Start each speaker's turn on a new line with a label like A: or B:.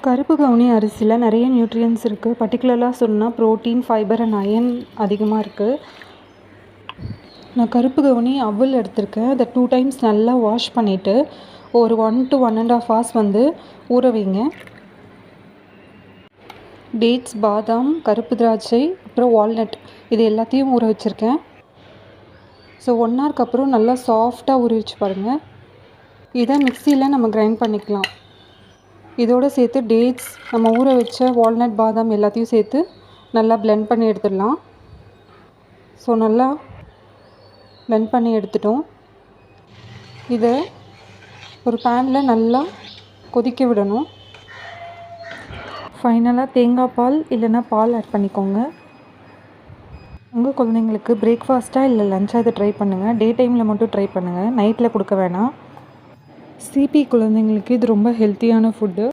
A: கருப்பு கவுனி அரிசியில் நிறைய நியூட்ரியன்ஸ் இருக்குது. பர்டிகுலராக சொன்னால் ப்ரோட்டீன், ஃபைபர் அண்ட் அயன் அதிகமாக இருக்குது. நான் கருப்பு கவுனி அவல் எடுத்திருக்கேன். அதை 2 டைம்ஸ் நல்லா வாஷ் பண்ணிவிட்டு ஒரு 1 to 1.5 hours ஊற வைங்க. டேட்ஸ், பாதாம், கருப்பு திராட்சை, அப்புறம் வால்நட் இது எல்லாத்தையும் ஊற வச்சுருக்கேன். ஸோ 1 hourக்கு அப்புறம் நல்லா சாஃப்டாக ஊற வச்சு பாருங்கள். இதை மிக்சியில் நம்ம கிரைண்ட் பண்ணிக்கலாம். இதோடு சேர்த்து டேட்ஸ், நம்ம ஊற வச்ச வால்நட், பாதாம் எல்லாத்தையும் சேர்த்து நல்லா பிளெண்ட் பண்ணி எடுத்துடலாம். ஸோ நல்லா பிளெண்ட் பண்ணி எடுத்துட்டோம். இதை ஒரு பேனில் நல்லா கொதிக்க விடணும். ஃபைனலாக தேங்காய் பால் இல்லைன்னா பால் ஆட் பண்ணிக்கோங்க. உங்கள் குழந்தைங்களுக்கு பிரேக்ஃபாஸ்ட்டாக இல்லை லஞ்சாக இதை ட்ரை பண்ணுங்கள். டே டைமில் மட்டும் ட்ரை பண்ணுங்கள், நைட்டில் கொடுக்க வேணாம். சிபி குழந்தைங்களுக்கு இது ரொம்ப ஹெல்த்தியான ஃபுட்டு.